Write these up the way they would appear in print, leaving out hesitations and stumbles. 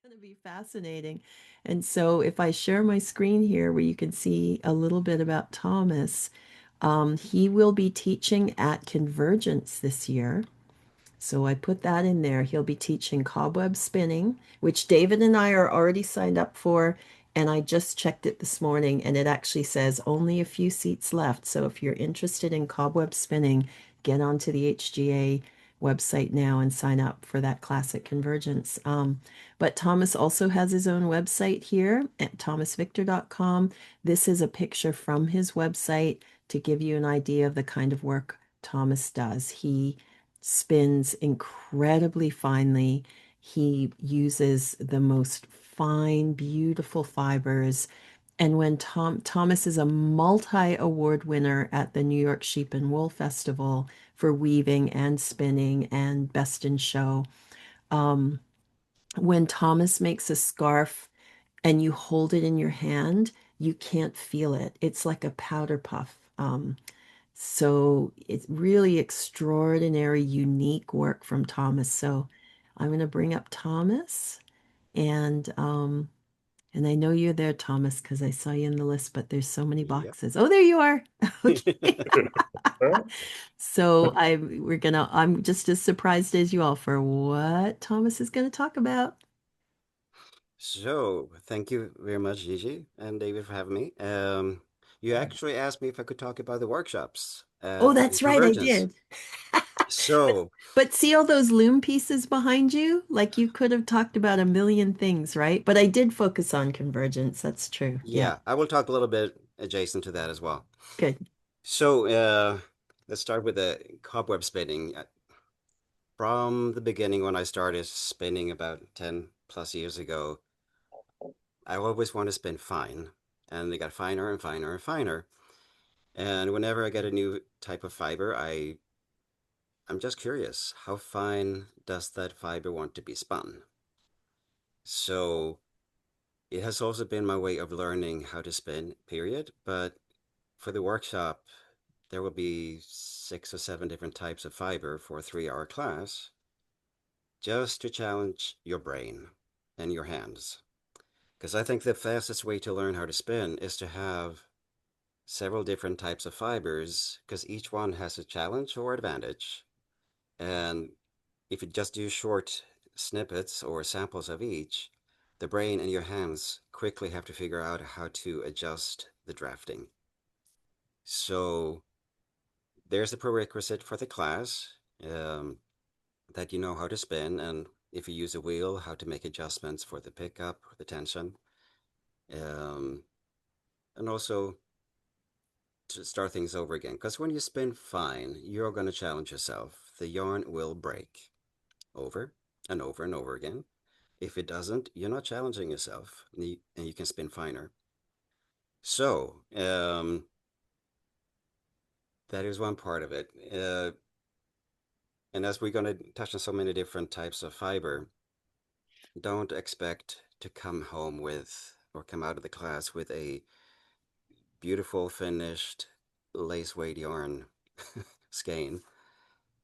Going to be fascinating. And so, if I share my screen here where you can see a little bit about Thomas, he will be teaching at Convergence this year. So I put that in there. He'll be teaching cobweb spinning, which David and I are already signed up for. And I just checked it this morning, and it actually says only a few seats left. So if you're interested in cobweb spinning, get onto the HGA website now and sign up for that class at Convergence. But Thomas also has his own website here at thomasvictor.com. This is a picture from his website to give you an idea of the kind of work Thomas does. He spins incredibly finely. He uses the most fine, beautiful fibers. And when Thomas is a multi-award winner at the New York Sheep and Wool Festival for weaving and spinning and best in show. Um, when Thomas makes a scarf and you hold it in your hand, you can't feel it. It's like a powder puff. So it's really extraordinary, unique work from Thomas. So I'm going to bring up Thomas and I know you're there, Thomas, because I saw you in the list, but there's so many Yep. boxes. Oh, there you are. Okay. So I'm just as surprised as you all for what Thomas is going to talk about. So, thank you very much, Gigi and David, for having me. You actually asked me if I could talk about the workshops Oh, in that's right, I Convergence. did. But So, but see all those loom pieces behind you? Like you could have talked about a million things, right? But I did focus on convergence. That's true. Yeah, yeah, I will talk a little bit adjacent to that as well. good. So, let's start with the cobweb spinning. From the beginning, when I started spinning about 10 plus years ago, I always want to spin fine, and they got finer and finer and finer. And whenever I get a new type of fiber, I'm just curious, how fine does that fiber want to be spun? So it has also been my way of learning how to spin, period. But for the workshop, there will be 6 or 7 different types of fiber for a 3 hour class, just to challenge your brain and your hands. Because I think the fastest way to learn how to spin is to have several different types of fibers, because each one has a challenge or advantage. And if you just do short snippets or samples of each, the brain and your hands quickly have to figure out how to adjust the drafting. So there's a prerequisite for the class, um, that you know how to spin, and if you use a wheel, how to make adjustments for the pickup, the tension, um, and also to start things over again. Because when you spin fine, you're going to challenge yourself. The yarn will break over and over and over again. If it doesn't, you're not challenging yourself, and you can spin finer. So, that is one part of it. And as we're going to touch on so many different types of fiber, don't expect to come home with or come out of the class with a beautiful finished lace weight yarn skein.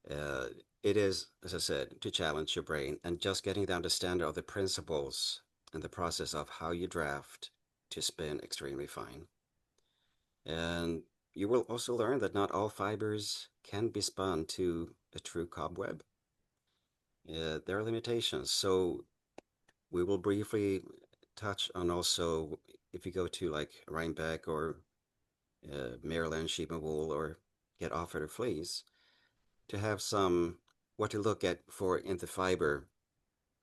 Uh, it is, as I said, to challenge your brain and just getting the understanding of the principles and the process of how you draft to spin extremely fine. And you will also learn that not all fibers can be spun to a true cobweb. There are limitations. So we will briefly touch on also if you go to like Rhinebeck or Maryland sheep and wool or get offered a fleece to have some what to look at for in the fiber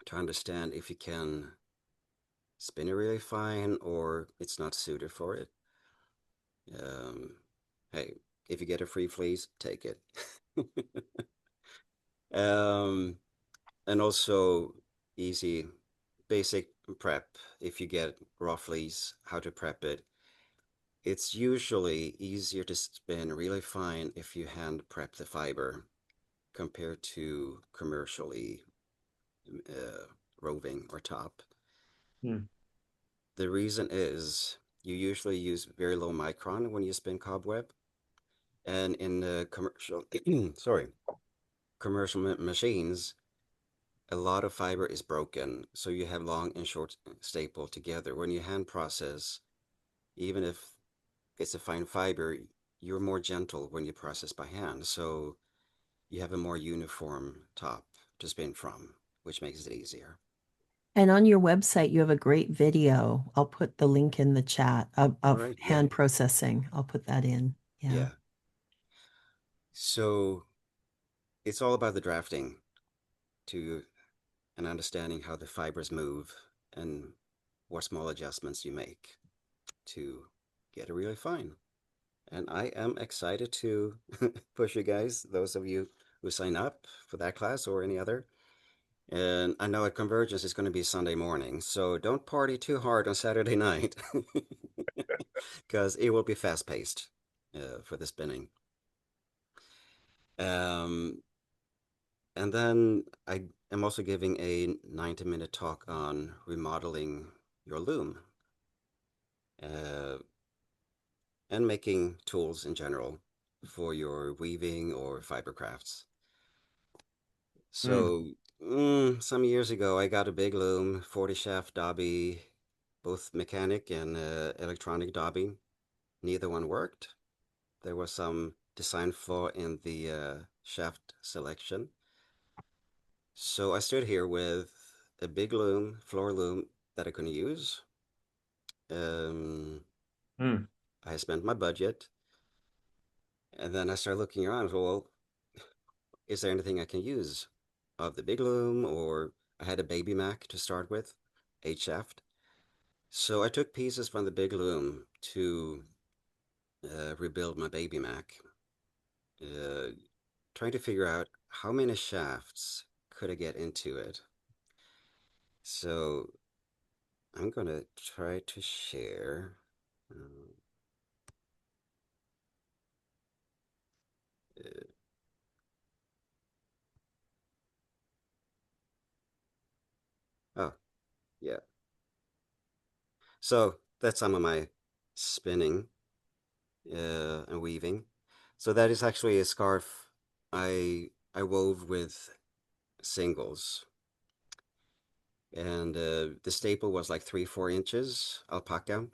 to understand if you can spin it really fine or it's not suited for it. Um, hey, if you get a free fleece, take it. um, and also easy, basic prep. If you get raw fleece, how to prep it. It's usually easier to spin really fine if you hand prep the fiber compared to commercially uh, roving or top. Hmm. The reason is you usually use very low micron when you spin cobweb, and in the commercial, sorry, commercial machines, a lot of fiber is broken, so you have long and short staple together. When you hand process, even if it's a fine fiber, you're more gentle when you process by hand, so you have a more uniform top to spin from, which makes it easier. And on your website, you have a great video. I'll put the link in the chat All of right, yeah, hand processing. I'll put that in. Yeah. yeah. So it's all about the drafting to and understanding how the fibers move and what small adjustments you make to get it really fine. And I am excited to push you guys, those of you who sign up for that class or any other. And I know at Convergence it's going to be Sunday morning, so don't party too hard on Saturday night because it will be fast paced for the spinning. Um, and then I am also giving a 90-minute talk on remodeling your loom uh, and making tools in general for your weaving or fiber crafts. Mm. So, some years ago, I got a big loom, 40 shaft Dobby, both mechanic and electronic Dobby. Neither one worked. There was some design flaw in the shaft selection. So I stood here with a big loom, floor loom that I couldn't use. Um, Mm. I spent my budget, and then I started looking around. Well, is there anything I can use of the big loom? Or I had a baby Mac to start with, 8 shaft. So I took pieces from the big loom to rebuild my baby Mac, uh, trying to figure out how many shafts could I get into it. So I'm gonna try to share. Um, uh, oh, yeah. So that's some of my spinning and weaving. So that is actually a scarf I wove with singles, and the staple was like 3-4 inches alpaca.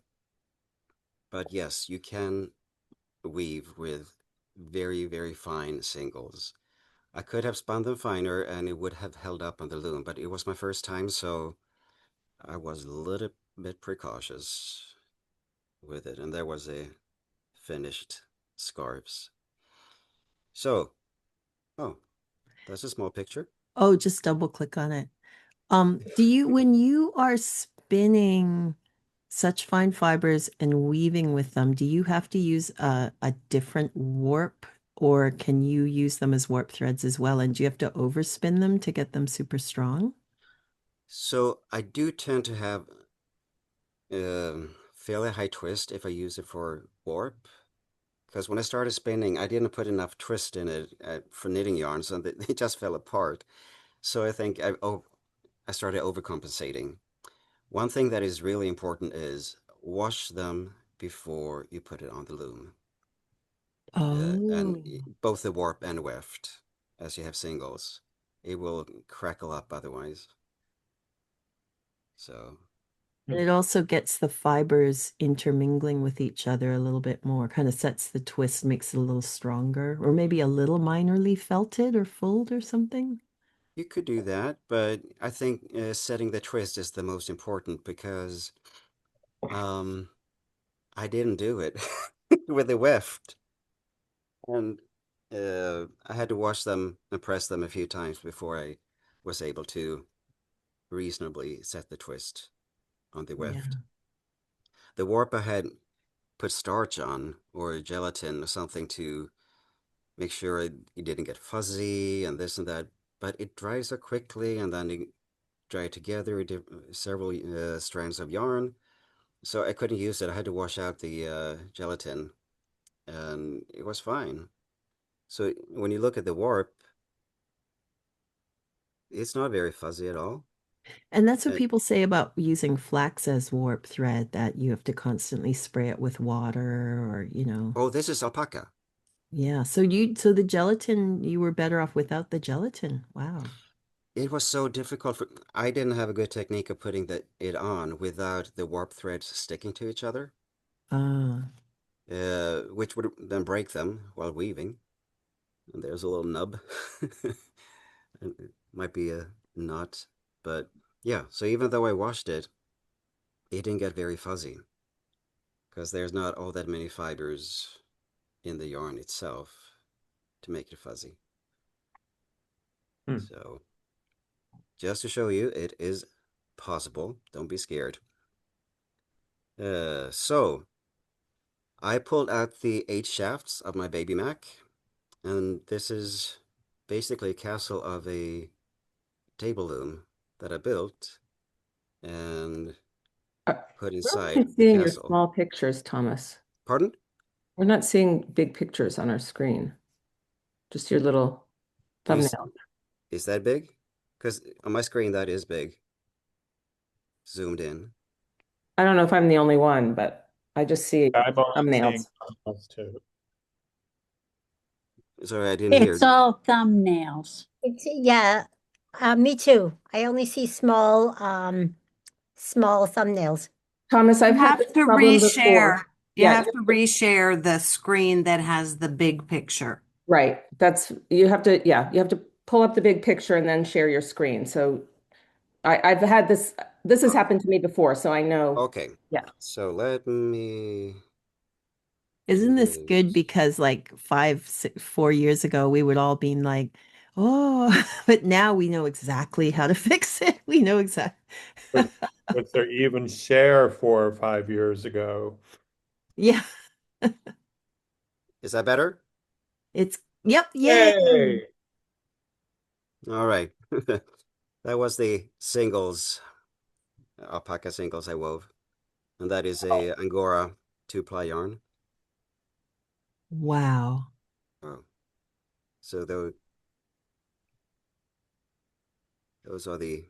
But yes, you can weave with very fine singles. I could have spun them finer and it would have held up on the loom, but it was my first time, so I was a little bit precautious with it, and there was a finished scarves. So, oh, that's a small picture. Oh, just double click on it. Do you, when you are spinning such fine fibers and weaving with them, do you have to use a different warp or can you use them as warp threads as well? And do you have to overspin them to get them super strong? So I do tend to have fairly high twist if I use it for warp. Because when I started spinning, I didn't put enough twist in it for knitting yarns, and it just fell apart. So I think I started overcompensating. One thing that is really important is wash them before you put it on the loom, and Oh. both the warp and weft, as you have singles. It will crackle up otherwise. So And Mm. it also gets the fibers intermingling with each other a little bit more, kind of sets the twist, makes it a little stronger, or maybe a little minorly felted or fulled or something. you could do that, but I think setting the twist is the most important because um, I didn't do it with the weft, and I had to wash them and press them a few times before I was able to reasonably set the twist on the weft. Yeah. The warp I had put starch on or gelatin or something to make sure it didn't get fuzzy and this and that, but it dries so quickly, and then you dry it together with several strands of yarn. So I couldn't use it. I had to wash out the gelatin, and it was fine. So when you look at the warp, it's not very fuzzy at all. And that's what Uh, people say about using flax as warp thread, that you have to constantly spray it with water or, oh, this is alpaca. yeah. So the gelatin, you were better off without the gelatin. Wow. it was so difficult for I didn't have a good technique of putting it on without the warp threads sticking to each other, Ah, which would then break them while weaving. And there's a little nub. It might be a knot, but yeah. So even though I washed it, it didn't get very fuzzy because there's not all that many fibers in the yarn itself to make it fuzzy. Hmm. So just to show you, it is possible. Don't be scared. So I pulled out the 8 shafts of my baby Mac, and this is basically a castle of a table loom that I built and Uh, put We're inside only the seeing your castle. small pictures, Thomas. Pardon? We're not seeing big pictures on our screen, just your little Do you thumbnail. is that big? Because on my screen that is big, zoomed in. I don't know if I'm the only one, but I just see I'm only seeing thumbnails. thumbnails too. Sorry, I didn't It's hear. all thumbnails. Yeah, me too. I only see small thumbnails. Thomas, You I've had have this to problem before. reshare. You Yeah, have to reshare the screen that has the big picture. right. You have to, yeah, you have to pull up the big picture and then share your screen. So I've had this has happened to me before, so I know. Okay, Yeah. so let me do isn't this good? this. Because like 4 years ago, we would all been like, oh, but now we know exactly how to fix it. We know exactly. Was, was there even share 4 or 5 years ago? Yeah, Is that better? yep, yay. Yay! All right. That was the singles, alpaca singles I wove. And that is a Angora 2-ply yarn. Wow. Oh, so those are the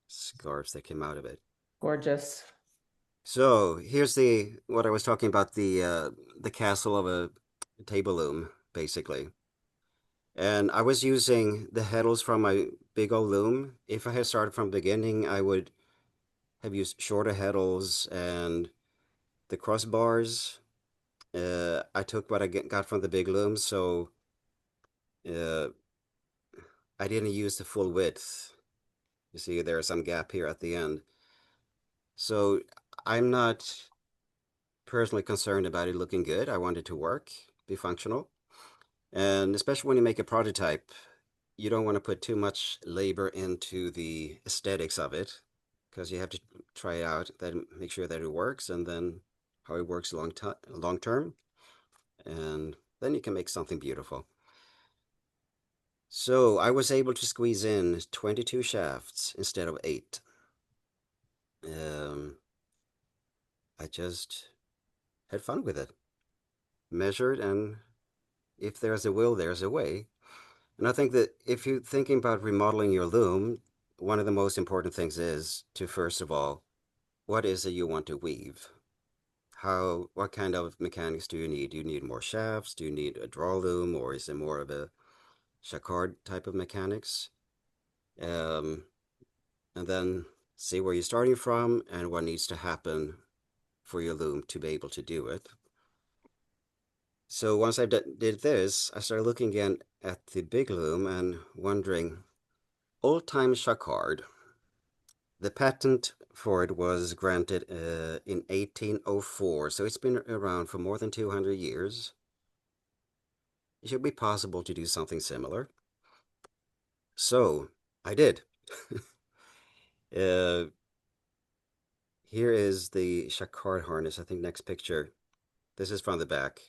scarves that came out of it. Gorgeous. So here's what I was talking about, the castle of a table loom, basically. And I was using the heddles from my big old loom. If I had started from the beginning, I would have used shorter heddles and the crossbars. I took what I got from the big loom, so uh, I didn't use the full width. You see, there's some gap here at the end. So I'm not personally concerned about it looking good. I want it to work, be functional. And especially when you make a prototype, you don't want to put too much labor into the aesthetics of it because you have to try it out, then make sure that it works, and then how it works long term, and then you can make something beautiful. So I was able to squeeze in 22 shafts instead of 8. Um, I just had fun with it, measured, and if there's a will, there's a way. And I think that if you're thinking about remodeling your loom, one of the most important things is to, first of all, what is it you want to weave? What kind of mechanics do you need? Do you need more shafts? Do you need a draw loom, or is it more of a jacquard type of mechanics? Um, and then see where you're starting from and what needs to happen for your loom to be able to do it. So once I did this, I started looking again at the big loom and wondering, old-time jacquard. The patent for it was granted in 1804, so it's been around for more than 200 years. It should be possible to do something similar. So I did. uh, Here is the jacquard harness. I think next picture. This is from the back.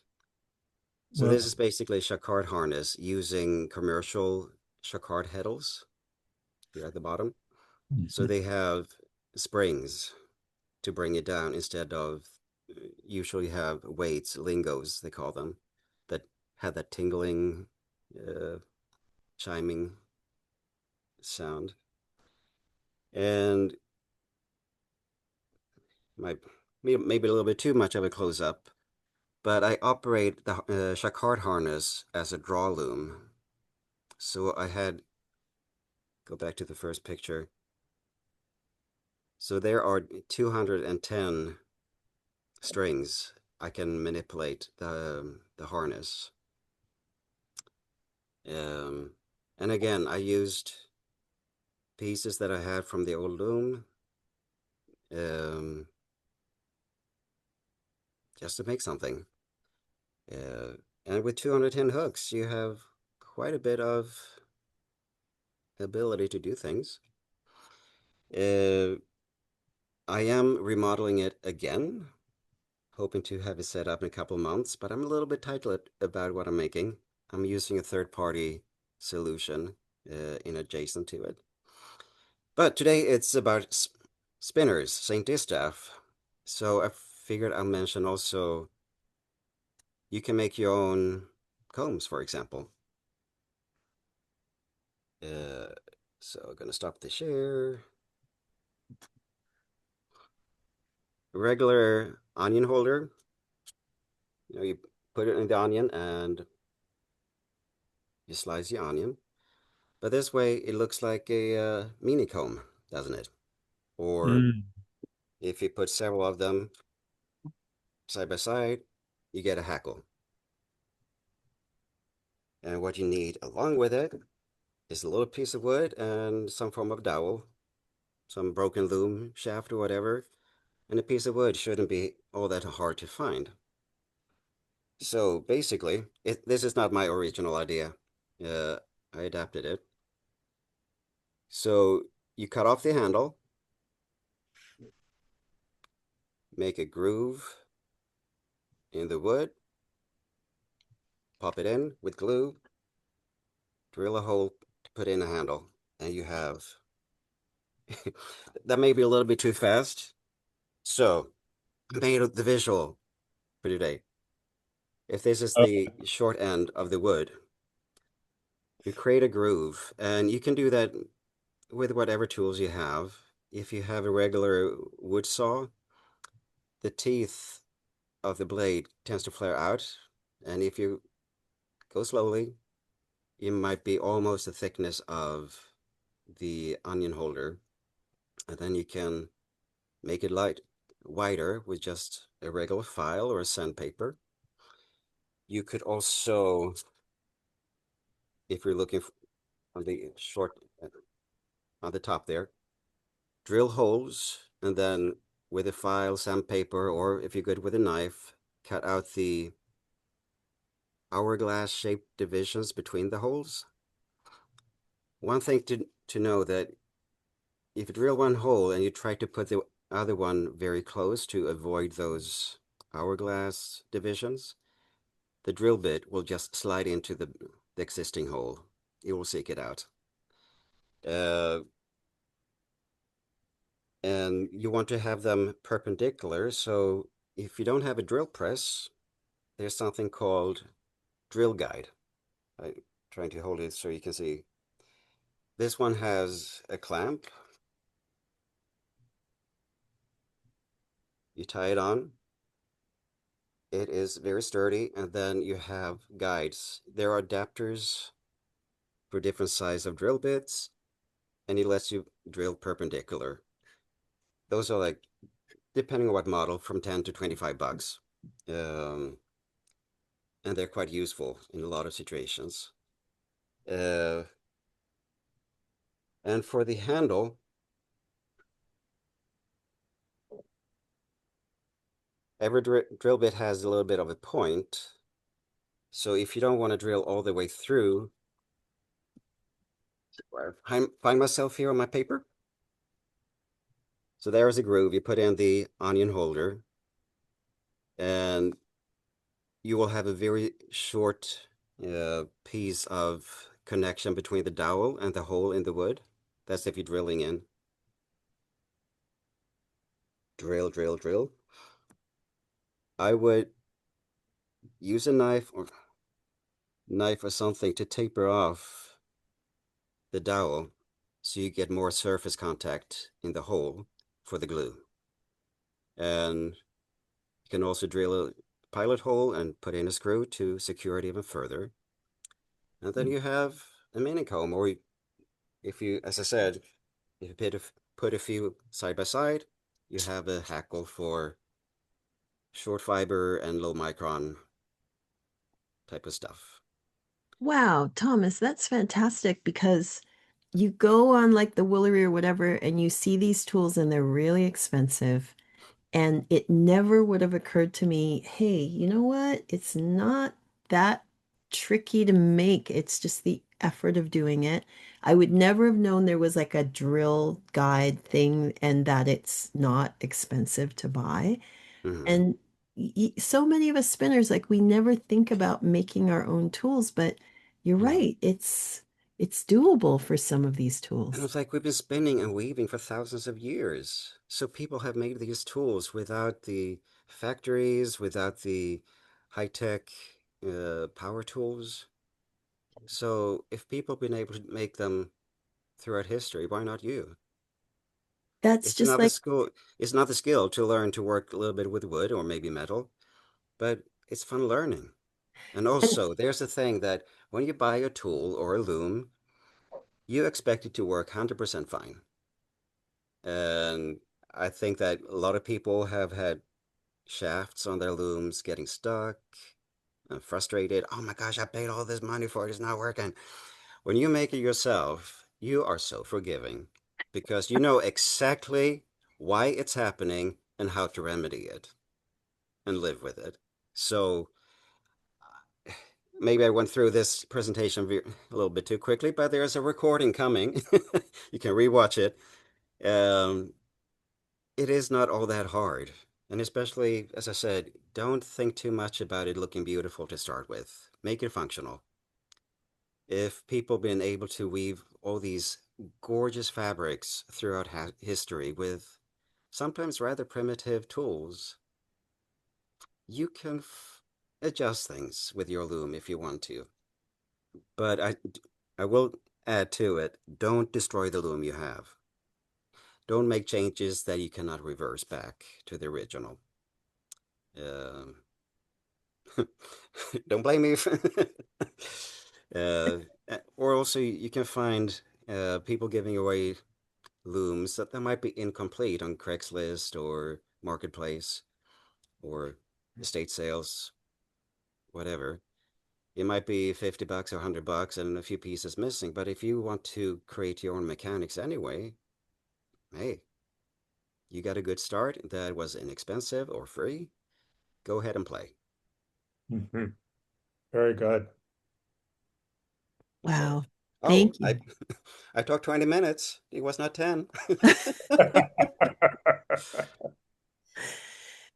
So Well, this is basically a jacquard harness using commercial jacquard heddles here at the bottom. So they have springs to bring it down instead of usually have weights, lingos, they call them, that have that tingling, chiming sound. And my maybe a little bit too much of a close up, but I operate the jacquard harness as a draw loom. So I had go back to the first picture. So there are 210 strings I can manipulate the harness. And again, I used pieces that I had from the old loom, just to make something. And with 210 hooks, you have quite a bit of ability to do things. I am remodeling it again, hoping to have it set up in a couple of months, but I'm a little bit tight about what I'm making. I'm using a third-party solution in adjacent to it. But today it's about spinners, St. Distaff. So I figured I'll mention also you can make your own combs, for example. So I'm gonna stop the share. Regular onion holder. You put it in the onion and you slice the onion. But this way it looks like a mini comb, doesn't it? Or if you put several of them side by side, you get a hackle. And what you need along with it is a little piece of wood and some form of dowel, some broken loom shaft or whatever. And a piece of wood shouldn't be all that hard to find. So basically, this is not my original idea. I adapted it. So you cut off the handle, make a groove in the wood, pop it in with glue, drill a hole to put in a handle, and you have that may be a little bit too fast. So I made the visual for today. If this is the short end of the wood, you create a groove, and you can do that with whatever tools you have. If you have a regular wood saw, the teeth of the blade tends to flare out, and if you go slowly, it might be almost the thickness of the onion holder, and then you can make it wider with just a regular file or a sandpaper. You could also, if you're looking on the short on the top there, drill holes, and then with a file, sandpaper, or if you're good with a knife, cut out the hourglass shaped divisions between the holes. One thing to know that if you drill one hole and you try to put the other one very close to avoid those hourglass divisions, the drill bit will just slide into the existing hole. It will seek it out. And you want to have them perpendicular, so if you don't have a drill press, there's something called drill guide. I'm trying to hold it so you can see. This one has a clamp. You tie it on. It is very sturdy, and then you have guides. There are adapters for different size of drill bits, and it lets you drill perpendicular. Those are like, depending on what model, from 10 to 25 bucks. And they're quite useful in a lot of situations. And for the handle, every drill bit has a little bit of a point. So if you don't want to drill all the way through, I find myself here on my paper. So there's a groove. You put in the onion holder, and you will have a very short piece of connection between the dowel and the hole in the wood. That's if you're drilling in. Drill, drill, drill. I would use a knife or something to taper off the dowel so you get more surface contact in the hole for the glue. And you can also drill a pilot hole and put in a screw to secure it even further. And then you have a mini comb, or if you, as I said, if you put a few side by side, you have a hackle for short fiber and low micron type of stuff. Wow, Thomas, that's fantastic because you go on like the Woolery or whatever and you see these tools and they're really expensive. And it never would have occurred to me, hey, you know what? It's not that tricky to make. It's just the effort of doing it. I would never have known there was like a drill guide thing and that it's not expensive to buy. Hmm. And so many of us spinners, like we never think about making our own tools, but you're No. right. It's doable for some of these And tools. it's like we've been spinning and weaving for thousands of years. So people have made these tools without the factories, without the high-tech power tools. So if people have been able to make them throughout history, why not you? That's It's just not the like, skill, it's not the skill to learn to work a little bit with wood or maybe metal, but it's fun learning. And and also, there's the thing that when you buy a tool or a loom, you expect it to work 100% fine. And I think that a lot of people have had shafts on their looms getting stuck and frustrated. Oh my gosh, I paid all this money for it, it's not working. When you make it yourself, you are so forgiving because you know exactly why it's happening and how to remedy it and live with it. So maybe I went through this presentation a little bit too quickly, but there's a recording coming. You can rewatch it. Um, it is not all that hard. And especially, as I said, don't think too much about it looking beautiful to start with. Make it functional. If people have been able to weave all these gorgeous fabrics throughout history with sometimes rather primitive tools, you can adjust things with your loom if you want to. But I will add to it, don't destroy the loom you have. Don't make changes that you cannot reverse back to the original. Um, don't blame me. uh, or also, you can find people giving away looms that might be incomplete on Craigslist or Marketplace or estate sales, whatever. It might be 50 bucks or 100 bucks and a few pieces missing. But if you want to create your own mechanics anyway, hey, you got a good start that was inexpensive or free. Go ahead and play. Mhm. Very good. So, wow. oh, Thank you. I talked 20 minutes. It was not 10.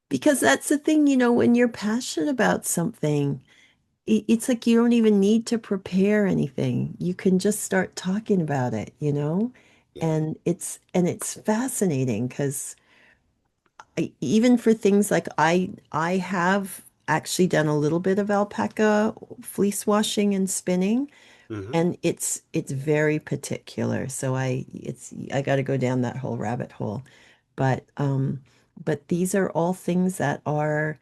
Because that's the thing, when you're passionate about something, it's like you don't even need to prepare anything. You can just start talking about it. Yeah. And it's fascinating because even for things like I have actually done a little bit of alpaca fleece washing and spinning, Hmm. and it's very particular. So I got to go down that whole rabbit hole. But these are all things that are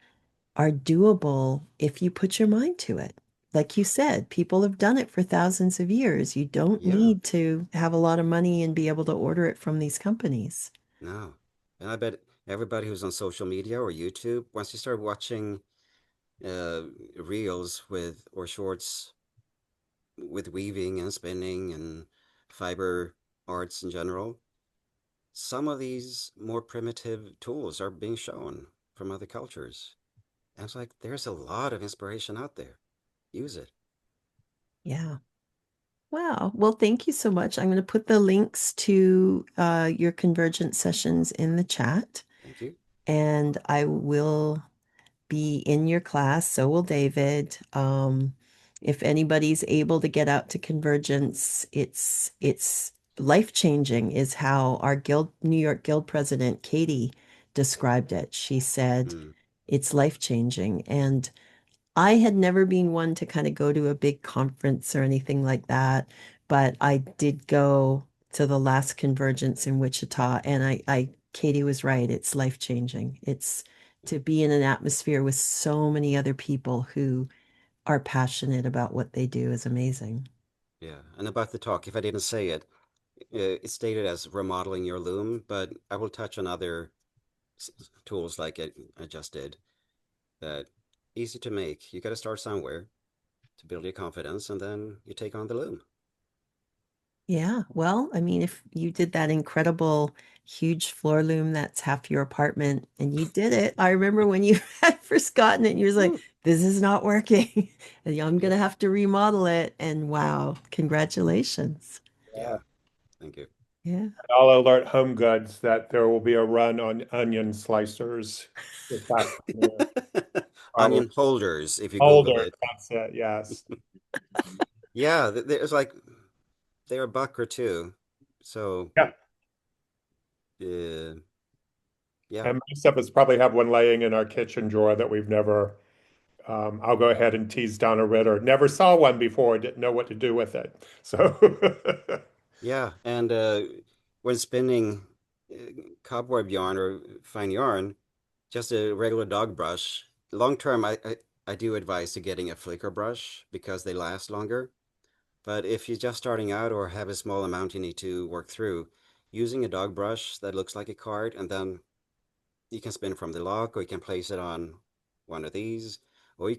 doable if you put your mind to it. Like you said, people have done it for thousands of years. You don't Yeah. need to have a lot of money and be able to order it from these companies. No. And I bet everybody who's on social media or YouTube, once you start watching uh, reels with or shorts with weaving and spinning and fiber arts in general, some of these more primitive tools are being shown from other cultures. And it's like there's a lot of inspiration out there. Use it. Yeah. Wow. Well, thank you so much. I'm going to put the links to your convergent sessions in the chat, Thank you. and I will be in your class. So will David. If anybody's able to get out to Convergence, it's life-changing, is how our guild, New York Guild president, Katie, described it. She said Mm. it's life-changing. And I had never been one to kind of go to a big conference or anything like that, but I did go to the last Convergence in Wichita, and Katie was right. It's life-changing. It's to be in an atmosphere with so many other people who are passionate about what they do is amazing. Yeah. And about the talk, if I didn't say it, it's stated as remodeling your loom, but I will touch on other tools like I just did that easy to make. You got to start somewhere to build your confidence, and then you take on the loom. Yeah, well, I mean, if you did that incredible huge floor loom that's half your apartment and you did it, I remember when you had first gotten it, you was like, Woo. this is not working. And I'm Yeah, gonna have to remodel it. And wow, congratulations. yeah. Thank you. Yeah. I'll alert Home Goods that there will be a run on onion slicers this afternoon. Probably Onion holders, if you Google older. it. That's it. Yes. Yeah, there's like they're $1 or $2. So, Yeah. uh, yeah, And most of us probably have one laying in our kitchen drawer that we've never. I'll go ahead and tease Donna Ritter. Never saw one before. Didn't know what to do with it. So. yeah. And when spinning uh, cobweb yarn or fine yarn, just a regular dog brush. Long term, I do advise to getting a flicker brush because they last longer. But if you're just starting out or have a small amount you need to work through, using a dog brush that looks like a card, and then you can spin from the lock, or you can place it on one of these. Or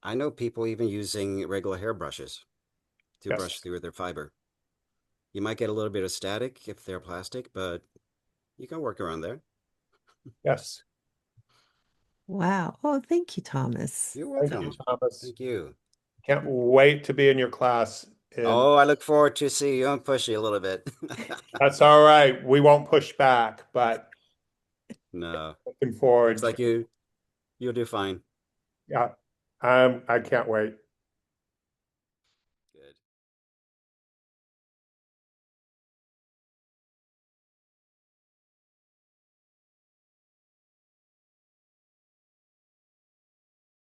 I know people even using regular hairbrushes to Yes. brush through their fiber. You might get a little bit of static if they're plastic, but you can work around there. Yes. Wow. Oh, thank you, Thomas. You're Thank you, welcome. Thomas. Thank you. Can't wait to be in your class. And Oh, I look forward to see you and push you a little bit. that's all right. We won't push back, but No, looking forward looks to, like you'll do fine. yeah, I can't wait.